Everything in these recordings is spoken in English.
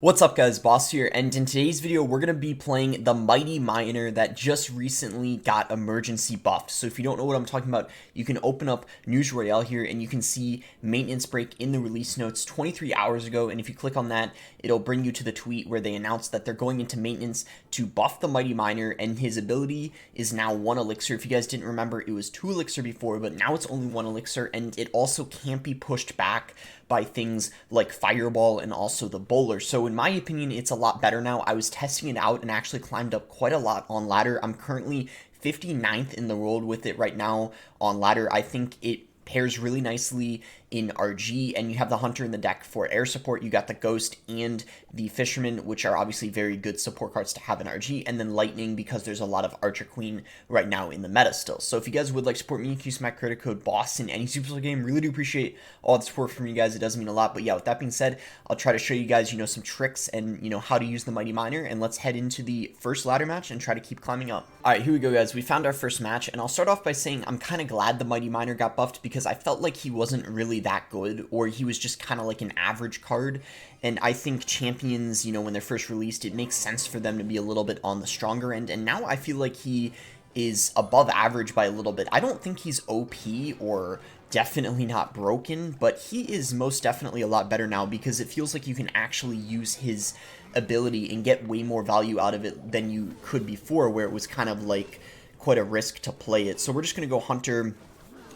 What's up guys, Boss here, and in today's video we're going to be playing the Mighty Miner that just recently got emergency buffed. So if you don't know what I'm talking about, you can open up News Royale here and you can see maintenance break in the release notes 23 hours ago, and if you click on that, it'll bring you to the tweet where they announced that they're going into maintenance to buff the Mighty Miner, and his ability is now 1 elixir. If you guys didn't remember, it was 2 elixir before, but now it's only 1 elixir, and it also can't be pushed back by things like Fireball and also the Bowler. So in my opinion, it's a lot better now. I was testing it out and actually climbed up quite a lot on ladder. I'm currently 59th in the world with it right now on ladder. I think it pairs really nicely in RG, and you have the Hunter in the deck for air support. You got the Ghost and the Fisherman, which are obviously very good support cards to have in RG, and then Lightning because there's a lot of Archer Queen right now in the meta still. So if you guys would like to support me, you can use my credit code BOSS in any Supercell game. Really do appreciate all the support from you guys. It does mean a lot. But yeah, with that being said, I'll try to show you guys, some tricks and, how to use the Mighty Miner, and let's head into the first ladder match and try to keep climbing up. All right, here we go, guys. We found our first match, and I'll start off by saying I'm kind of glad the Mighty Miner got buffed because I felt like he wasn't really that good, or he was just kind of like an average card. And I think champions, when they're first released, it makes sense for them to be a little bit on the stronger end, and now I feel like he is above average by a little bit. I don't think he's OP or definitely not broken, but he is most definitely a lot better now because it feels like you can actually use his ability and get way more value out of it than you could before, where it was kind of like quite a risk to play it. So we're just going to go Hunter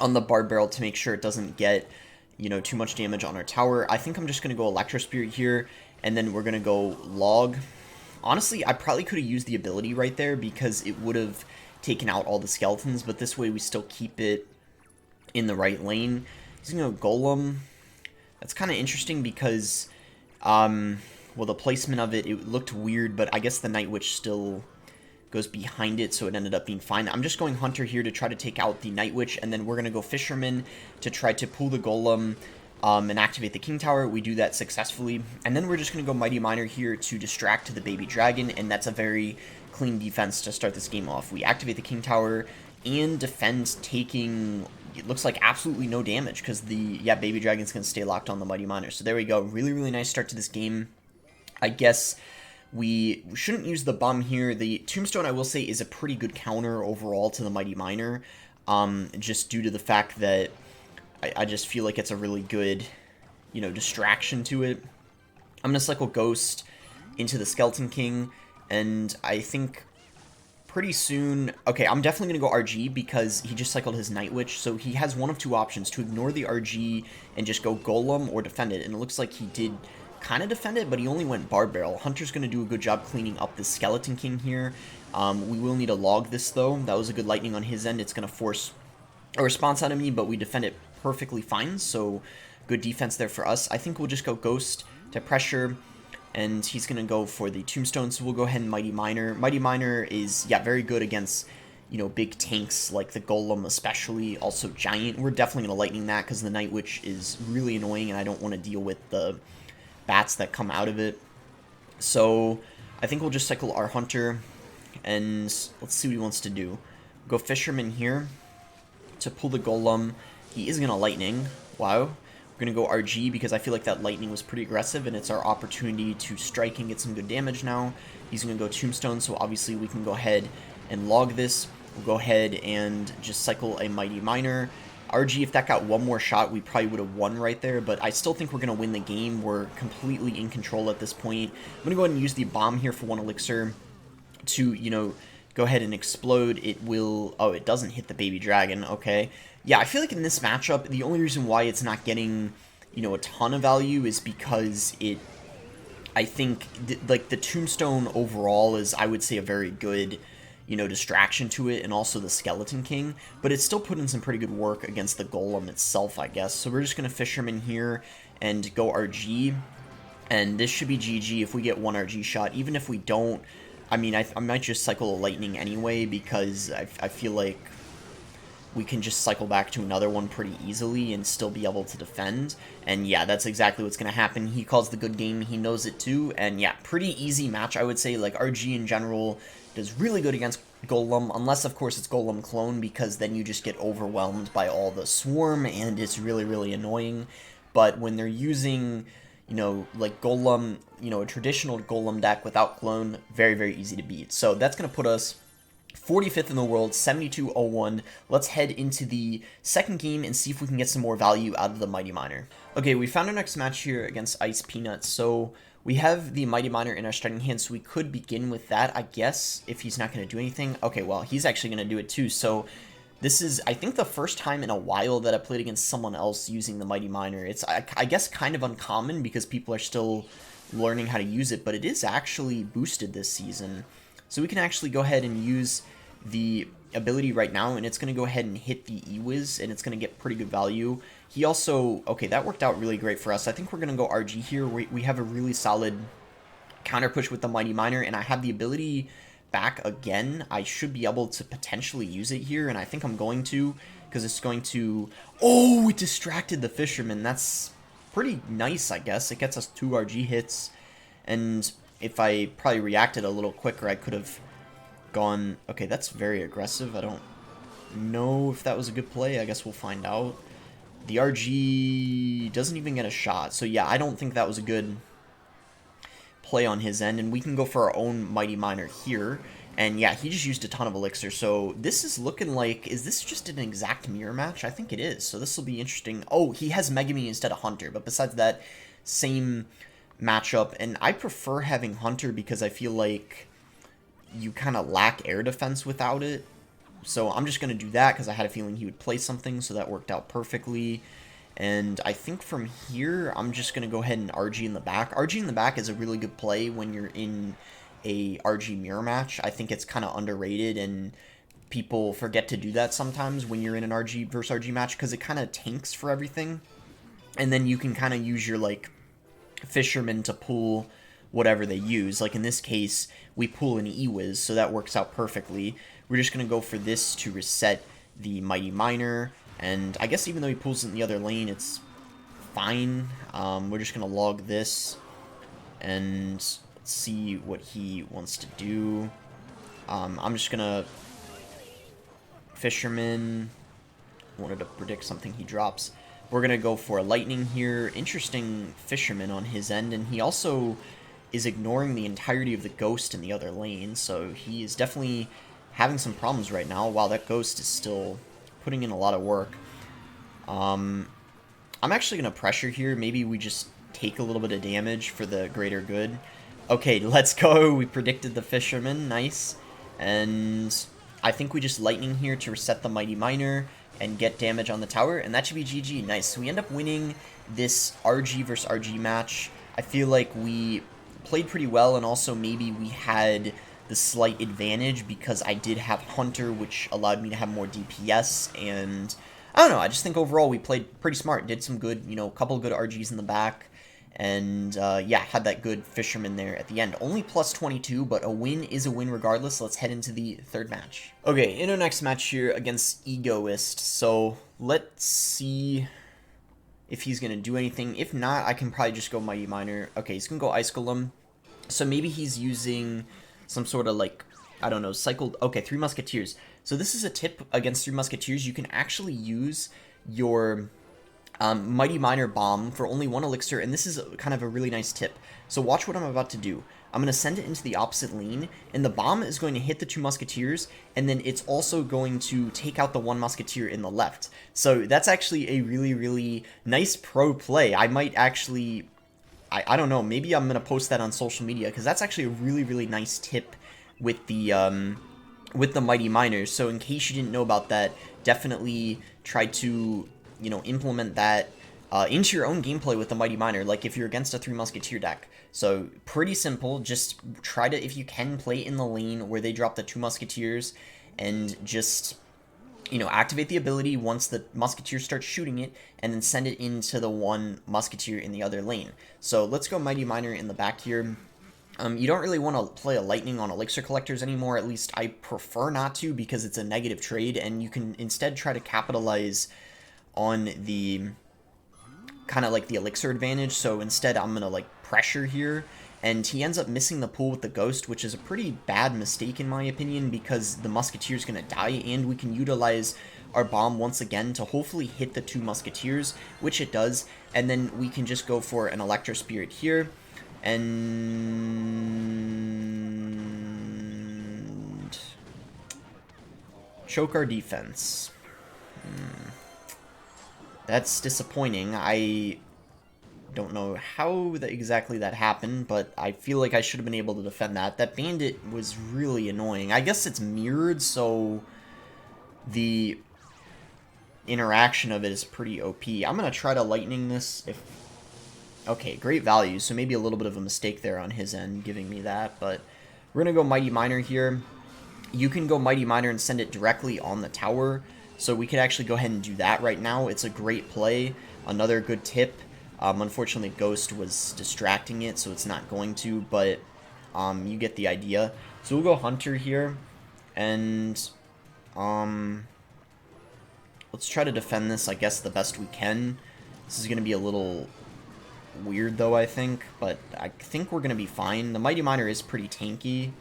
on the Bard Barrel to make sure it doesn't get, too much damage on our tower. I think I'm just going to go Electro Spirit here, and then we're going to go Log. Honestly, I probably could have used the ability right there because it would have taken out all the skeletons, but this way we still keep it in the right lane. He's going to go Golem. That's kind of interesting because, well, the placement of it looked weird, but I guess the Night Witch still goes behind it, so it ended up being fine. I'm just going Hunter here to try to take out the Night Witch, and then we're going to go Fisherman to try to pull the Golem and activate the King Tower. We do that successfully, and then we're just going to go Mighty Miner here to distract to the Baby Dragon, and that's a very clean defense to start this game off. We activate the King Tower and defend, taking, it looks like, absolutely no damage because the Baby Dragon's going to stay locked on the Mighty Miner. So there we go. Really, really nice start to this game. I guess we shouldn't use the Bum here. The Tombstone, I will say, is a pretty good counter overall to the Mighty Miner, just due to the fact that I just feel like it's a really good, distraction to it. I'm going to cycle Ghost into the Skeleton King, and I think pretty soon, okay, I'm definitely going to go RG because he just cycled his Night Witch, so he has one of two options: to ignore the RG and just go Golem, or defend it, and it looks like he did kind of defend it, but he only went Bard Barrel. Hunter's going to do a good job cleaning up the Skeleton King here. We will need to log this, though. That was a good lightning on his end. It's going to force a response out of me, but we defend it perfectly fine, so good defense there for us. I think we'll just go Ghost to pressure, and he's going to go for the Tombstone, so we'll go ahead and Mighty Miner. Mighty Miner is, very good against, big tanks like the Golem especially, also Giant. We're definitely going to Lightning that because the Night Witch is really annoying, and I don't want to deal with the bats that come out of it. So I think we'll just cycle our Hunter, and let's see what he wants to do. Go Fisherman here to pull the Golem. He is going to Lightning. Wow. We're going to go RG because I feel like that Lightning was pretty aggressive, and it's our opportunity to strike and get some good damage now. He's going to go Tombstone, so obviously we can go ahead and log this. We'll go ahead and just cycle a Mighty Miner. RG, if that got one more shot, we probably would have won right there, but I still think we're going to win the game. We're completely in control at this point. I'm going to go ahead and use the Bomb here for 1 elixir to, go ahead and explode. It will, oh, it doesn't hit the Baby Dragon, okay. Yeah, I feel like in this matchup, the only reason why it's not getting, a ton of value is because I think, the Tombstone overall is, I would say, a very good, distraction to it, and also the Skeleton King, but it's still put in some pretty good work against the Golem itself, I guess. So we're just going to Fisherman here and go RG, and this should be GG if we get 1 RG shot. Even if we don't, I mean, I might just cycle a Lightning anyway, because I feel like we can just cycle back to another one pretty easily and still be able to defend. And yeah, that's exactly what's going to happen. He calls the good game, he knows it too, and yeah, pretty easy match, I would say. Like, RG in general does really good against Golem, unless of course it's Golem clone, because then you just get overwhelmed by all the swarm, and it's really, really annoying. But when they're using, like Golem, a traditional Golem deck without Clone, very, very easy to beat. So that's going to put us 45th in the world, 7201. Let's head into the second game and see if we can get some more value out of the Mighty Miner. Okay, we found our next match here against Ice Peanut. So we have the Mighty Miner in our starting hand, so we could begin with that, I guess, if he's not going to do anything. Okay, well, he's actually going to do it too. So this is, I think, the first time in a while that I played against someone else using the Mighty Miner. It's, I guess, kind of uncommon because people are still learning how to use it, but it is actually boosted this season. So we can actually go ahead and use the ability right now, and it's going to go ahead and hit the E-Wiz, and it's going to get pretty good value. He also, okay, that worked out really great for us. I think we're going to go RG here. We have a really solid counter push with the Mighty Miner, and I have the ability back again. I should be able to potentially use it here, and I think I'm going to, because it's going to... Oh, it distracted the Fisherman. That's pretty nice, I guess. It gets us 2 RG hits, and if I probably reacted a little quicker, I could have gone... Okay, that's very aggressive. I don't know if that was a good play. I guess we'll find out. The RG doesn't even get a shot, so yeah, I don't think that was a good play on his end, and we can go for our own Mighty Miner here. And yeah, he just used a ton of elixir, so this is looking like... Is this just an exact mirror match? I think it is, so this will be interesting. Oh, he has Megami instead of Hunter, but besides that, same matchup. And I prefer having Hunter because I feel like you kind of lack air defense without it. So I'm just going to do that because I had a feeling he would play something, so that worked out perfectly. And I think from here, I'm just going to go ahead and RG in the back. RG in the back is a really good play when you're in a RG mirror match. I think it's kind of underrated, and people forget to do that sometimes when you're in an RG versus RG match because it kind of tanks for everything. And then you can kind of use your, like, Fisherman to pull whatever they use. Like in this case, we pull an E-Wiz, so that works out perfectly. We're just going to go for this to reset the Mighty Miner. And I guess even though he pulls in the other lane, it's fine. We're just going to log this and let's see what he wants to do. I'm just going to... Fisherman. Wanted to predict something he drops. We're going to go for a Lightning here. Interesting Fisherman on his end. And he also is ignoring the entirety of the Ghost in the other lane. So he is definitely having some problems right now, while that Ghost is still putting in a lot of work. I'm actually going to pressure here. Maybe we just take a little bit of damage for the greater good. Okay, let's go. We predicted the Fisherman. Nice. And I think we just Lightning here to reset the Mighty Miner and get damage on the tower, and that should be GG. Nice. So we end up winning this RG versus RG match. I feel like we played pretty well, and also maybe we had the slight advantage because I did have Hunter, which allowed me to have more DPS, and I don't know, I just think overall we played pretty smart, did some good, a couple of good RGs in the back, and yeah, had that good Fisherman there at the end. Only plus 22, but a win is a win regardless. Let's head into the third match. Okay, in our next match here against Egoist, so let's see if he's going to do anything. If not, I can probably just go Mighty Miner. Okay, he's going to go Ice Golem, so maybe he's using some sort of, like, I don't know, cycled... Okay, 3 Musketeers. So this is a tip against 3 Musketeers. You can actually use your Mighty Miner Bomb for only 1 elixir, and this is kind of a really nice tip. So watch what I'm about to do. I'm going to send it into the opposite lane, and the bomb is going to hit the 2 Musketeers, and then it's also going to take out the 1 Musketeer in the left. So that's actually a really, really nice pro play. I might actually... I don't know, maybe I'm going to post that on social media, because that's actually a really, really nice tip with the Mighty Miners. So in case you didn't know about that, definitely try to, implement that into your own gameplay with the Mighty Miner, like if you're against a 3 Musketeer deck. So pretty simple, just try to, if you can, play in the lane where they drop the 2 Musketeers, and just... activate the ability once the Musketeer starts shooting it, and then send it into the 1 Musketeer in the other lane. So let's go Mighty Miner in the back here. You don't really want to play a Lightning on Elixir Collectors anymore, at least I prefer not to, because it's a negative trade, and you can instead try to capitalize on the kind of like the Elixir advantage. So instead I'm going to like pressure here, and he ends up missing the pool with the Ghost, which is a pretty bad mistake in my opinion, because the Musketeer is going to die, and we can utilize our bomb once again to hopefully hit the 2 musketeers, which it does, and then we can just go for an electro spirit here, and choke our defense. That's disappointing. I don't know how exactly that happened, but I feel like I should have been able to defend that. That bandit was really annoying. I guess it's mirrored, so the interaction of it is pretty OP. I'm going to try to lightning this if... Okay, great value, so maybe a little bit of a mistake there on his end giving me that, but we're going to go Mighty Miner here. You can go Mighty Miner and send it directly on the tower, so we could actually go ahead and do that right now. It's a great play. Another good tip. Unfortunately, Ghost was distracting it, so it's not going to, but you get the idea. So we'll go Hunter here, and let's try to defend this, I guess, the best we can. This is going to be a little weird, though, I think, but I think we're going to be fine. The Mighty Miner is pretty tanky.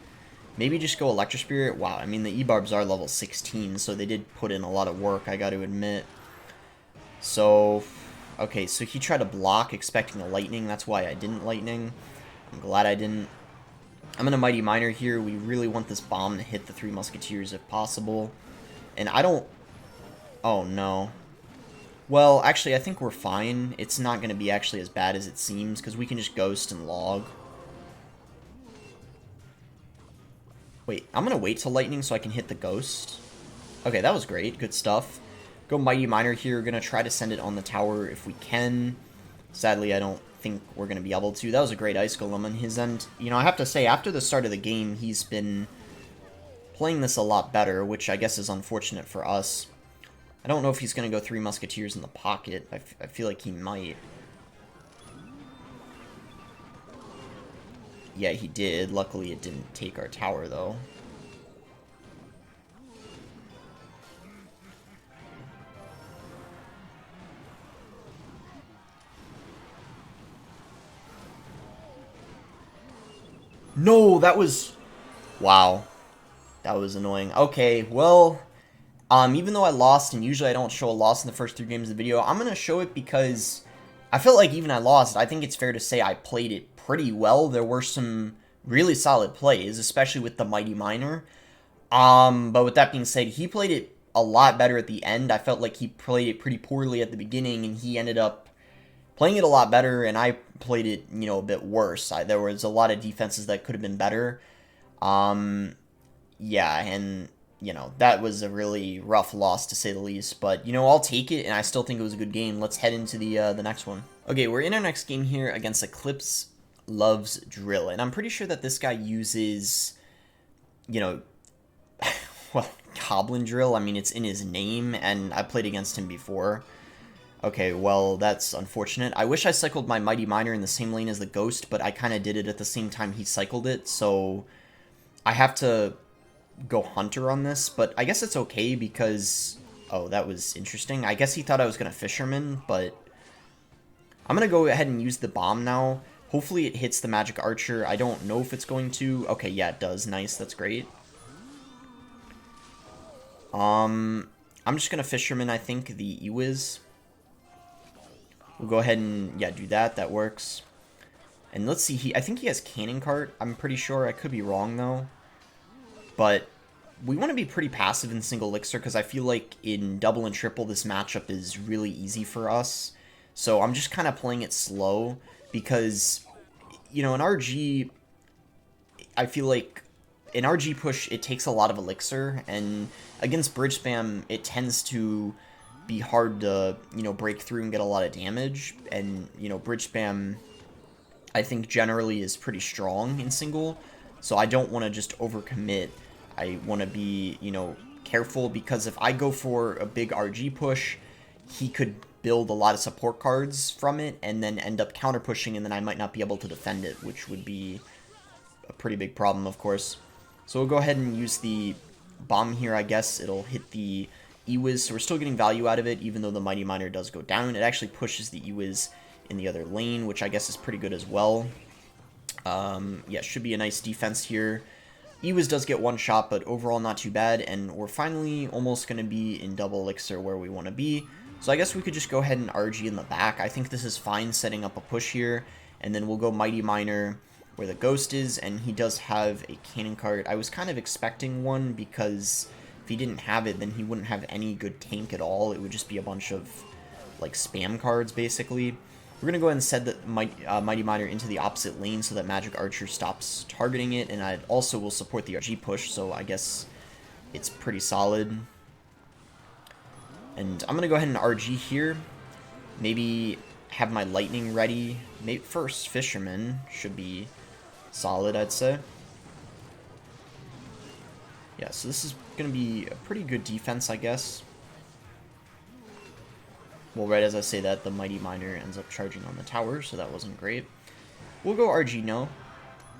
Maybe just go Electro Spirit. Wow, I mean, the E-Barbs are level 16, so they did put in a lot of work, I got to admit. So... Okay, so he tried to block, expecting a lightning. That's why I didn't lightning. I'm glad I didn't. I'm going to Mighty Miner here. We really want this bomb to hit the 3 musketeers if possible. And I don't... Oh, no. Well, actually, I think we're fine. It's not going to be actually as bad as it seems, because we can just ghost and log. Wait, I'm going to wait till lightning so I can hit the ghost. Okay, that was great. Good stuff. Go Mighty Miner here. We're going to try to send it on the tower if we can. Sadly, I don't think we're going to be able to. That was a great Ice Golem on his end. You know, I have to say, after the start of the game, he's been playing this a lot better, which I guess is unfortunate for us. I don't know if he's going to go 3 Musketeers in the pocket. I feel like he might. Yeah, he did. Luckily, it didn't take our tower, though. No, that was... Wow. That was annoying. Okay, well... even though I lost, and usually I don't show a loss in the first 3 games of the video, I'm going to show it because I felt like even I lost, I think it's fair to say I played it pretty well. There were some really solid plays, especially with the Mighty Miner. But with that being said, he played it a lot better at the end. I felt like he played it pretty poorly at the beginning, and he ended up playing it a lot better, and I played it, you know, a bit worse. There was a lot of defenses that could have been better. Yeah, and... You know, that was a really rough loss, to say the least. But, you know, I'll take it, and I still think it was a good game. Let's head into the next one. Okay, we're in our next game here against Eclipse Loves Drill. And I'm pretty sure that this guy uses, you know, well, Goblin Drill. I mean, it's in his name, and I played against him before. Okay, well, that's unfortunate. I wish I cycled my Mighty Miner in the same lane as the Ghost, but I kind of did it at the same time he cycled it. So I have to... go Hunter on this, but I guess it's okay because... Oh, that was interesting. I guess he thought I was going to Fisherman, but... I'm going to go ahead and use the bomb now. Hopefully it hits the Magic Archer. I don't know if it's going to. Okay, yeah, it does. Nice, that's great. I'm just going to Fisherman, I think, the Ewiz. We'll go ahead and, yeah, do that. That works. And let's see, I think he has Cannon Cart. I'm pretty sure. I could be wrong, though. But we want to be pretty passive in single elixir because I feel like in double and triple this matchup is really easy for us. So I'm just kind of playing it slow because, you know, in RG, I feel like in RG push it takes a lot of elixir, and against bridge spam it tends to be hard to, you know, break through and get a lot of damage. And, you know, bridge spam I think generally is pretty strong in single. So I don't want to just overcommit. I want to be, you know, careful because if I go for a big RG push, he could build a lot of support cards from it and then end up counter pushing, and then I might not be able to defend it, which would be a pretty big problem, of course. So we'll go ahead and use the bomb here, I guess. It'll hit the Ewiz, so we're still getting value out of it, even though the Mighty Miner does go down. It actually pushes the Ewiz in the other lane, which I guess is pretty good as well. Yeah, should be a nice defense here. Ewas does get one shot, but overall not too bad, and we're finally almost going to be in double elixir where we want to be. So I guess we could just go ahead and RG in the back. I think this is fine setting up a push here, and then we'll go Mighty Miner where the Ghost is, and he does have a cannon cart. I was kind of expecting one because if he didn't have it, then he wouldn't have any good tank at all. It would just be a bunch of, like, spam cards, basically. We're going to go ahead and set the Mighty Miner into the opposite lane so that Magic Archer stops targeting it, and I also will support the RG push, so I guess it's pretty solid. And I'm going to go ahead and RG here. Maybe have my Lightning ready. Maybe first, Fisherman should be solid, I'd say. Yeah, so this is going to be a pretty good defense, I guess. Well, right as I say that, the Mighty Miner ends up charging on the tower, so that wasn't great. We'll go RG no,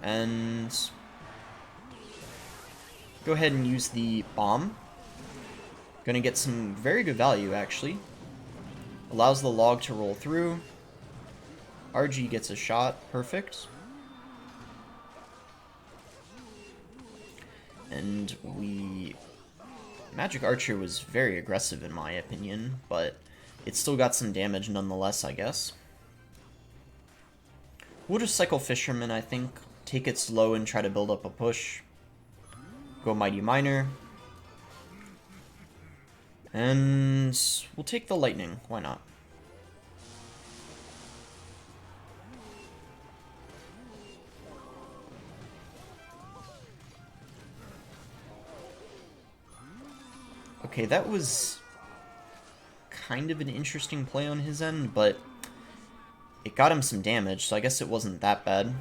and go ahead and use the bomb. Gonna get some very good value, actually. Allows the log to roll through. RG gets a shot, perfect. And Magic Archer was very aggressive in my opinion, but it still got some damage nonetheless, I guess. We'll just cycle Fisherman, I think. Take it slow and try to build up a push. Go Mighty Miner. And we'll take the Lightning. Why not? Okay, that was kind of an interesting play on his end, but it got him some damage, so I guess it wasn't that bad.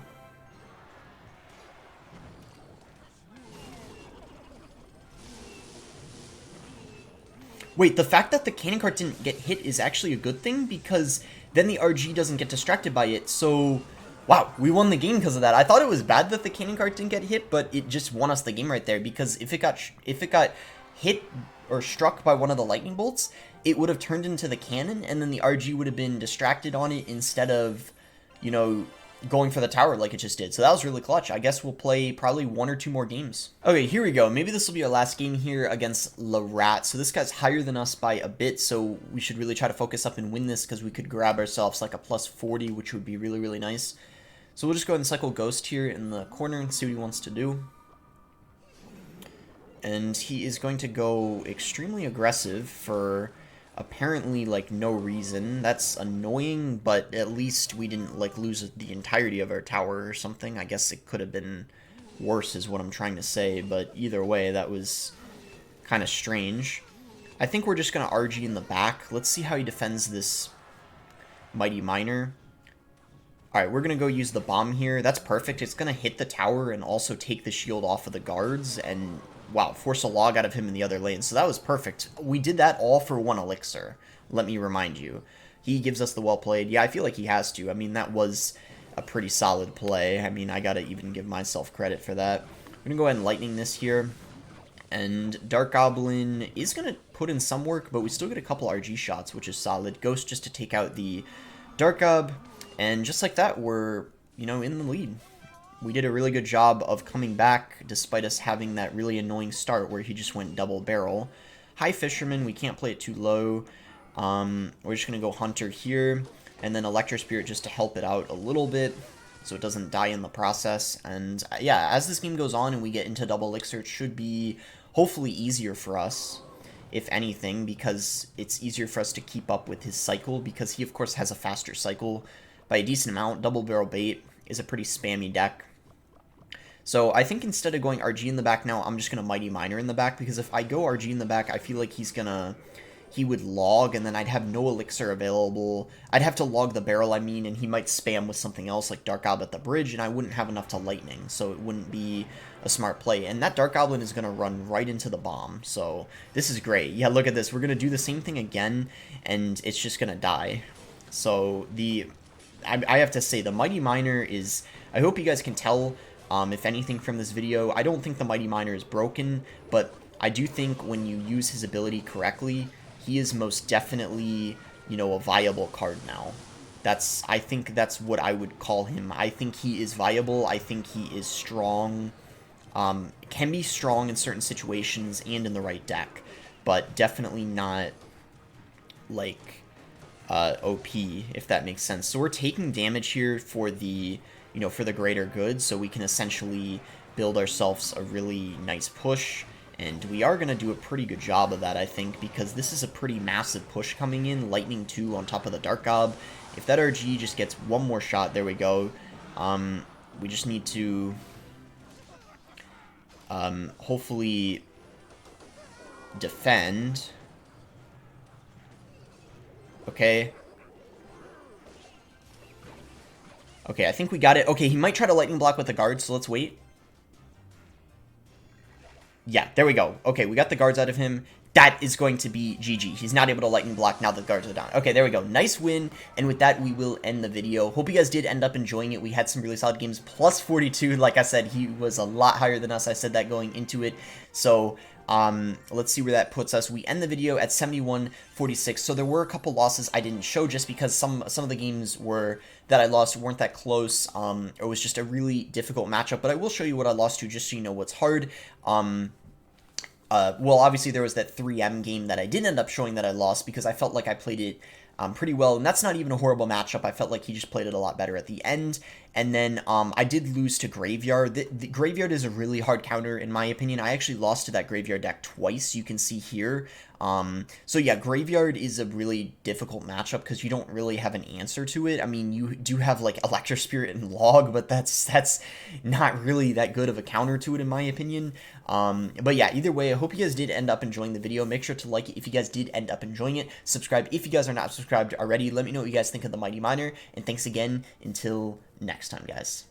Wait, the fact that the cannon cart didn't get hit is actually a good thing, because then the RG doesn't get distracted by it, so wow, we won the game because of that. I thought it was bad that the cannon cart didn't get hit, but it just won us the game right there, because if it got hit or struck by one of the lightning bolts, it would have turned into the cannon, and then the RG would have been distracted on it instead of, you know, going for the tower like it just did. So that was really clutch. I guess we'll play probably one or two more games. Okay, here we go. Maybe this will be our last game here against LaRat. So this guy's higher than us by a bit, so we should really try to focus up and win this, because we could grab ourselves like a plus 40, which would be really, really nice. So we'll just go ahead and cycle Ghost here in the corner and see what he wants to do. And he is going to go extremely aggressive for apparently like no reason. That's annoying, but at least we didn't like lose the entirety of our tower or something. I guess it could have been worse is what I'm trying to say, but either way, that was kind of strange. I think we're just going to RG in the back. Let's see how he defends this Mighty Miner. Alright, we're going to go use the bomb here. That's perfect. It's going to hit the tower and also take the shield off of the guards, and wow, force a log out of him in the other lane. So that was perfect. We did that all for 1 elixir, let me remind you. He gives us the well played. Yeah, I feel like he has to. I mean, that was a pretty solid play. I mean, I gotta even give myself credit for that. We're gonna go ahead and lightning this here. And Dark Goblin is gonna put in some work, but we still get a couple RG shots, which is solid. Ghost just to take out the Dark Gob. And just like that, we're, you know, in the lead. We did a really good job of coming back, despite us having that really annoying start where he just went double barrel. High Fisherman, we can't play it too low. We're just going to go Hunter here, and then Electro Spirit just to help it out a little bit, so it doesn't die in the process. And yeah, as this game goes on and we get into double elixir, it should be hopefully easier for us, if anything, because it's easier for us to keep up with his cycle, because he of course has a faster cycle by a decent amount. Double Barrel Bait is a pretty spammy deck. So I think instead of going RG in the back now, I'm just going to Mighty Miner in the back, because if I go RG in the back, I feel like he would log, and then I'd have no elixir available. I'd have to log the barrel, I mean, and he might spam with something else like Dark Goblin at the bridge, and I wouldn't have enough to lightning, so it wouldn't be a smart play. And that Dark Goblin is going to run right into the bomb, so this is great. Yeah, look at this. We're going to do the same thing again, and it's just going to die. So I have to say, the Mighty Miner is, I hope you guys can tell, if anything from this video, I don't think the Mighty Miner is broken, but I do think when you use his ability correctly, he is most definitely, you know, a viable card now. I think that's what I would call him. I think he is viable. I think he is strong. can be strong in certain situations and in the right deck, but definitely not like OP, if that makes sense. So we're taking damage here for the, for the greater good, so we can essentially build ourselves a really nice push, and we are going to do a pretty good job of that, I think, because this is a pretty massive push coming in. Lightning 2 on top of the Dark Gob. If that RG just gets one more shot, there we go. We just need to hopefully defend. Okay. Okay, I think we got it. Okay, he might try to lightning block with the guards, so let's wait. Yeah, there we go. Okay, we got the guards out of him. That is going to be GG. He's not able to lightning block now that the guards are down. Okay, there we go. Nice win. And with that, we will end the video. Hope you guys did end up enjoying it. We had some really solid games. Plus 42. Like I said, he was a lot higher than us. I said that going into it. So, let's see where that puts us. We end the video at 71-46. So there were a couple losses I didn't show just because some of the games that I lost weren't that close. It was just a really difficult matchup. But I will show you what I lost to just so you know what's hard. Well, obviously there was that 3M game that I didn't end up showing that I lost because I felt like I played it pretty well, and that's not even a horrible matchup. I felt like he just played it a lot better at the end. And then I did lose to Graveyard. The Graveyard is a really hard counter, in my opinion. I actually lost to that Graveyard deck twice, you can see here. So yeah, Graveyard is a really difficult matchup because you don't really have an answer to it. I mean, you do have like Electro Spirit and Log, but that's not really that good of a counter to it, in my opinion. But yeah, either way, I hope you guys did end up enjoying the video. Make sure to like it if you guys did end up enjoying it. Subscribe if you guys are not subscribed already. Let me know what you guys think of the Mighty Miner, and thanks again. Until next time, guys.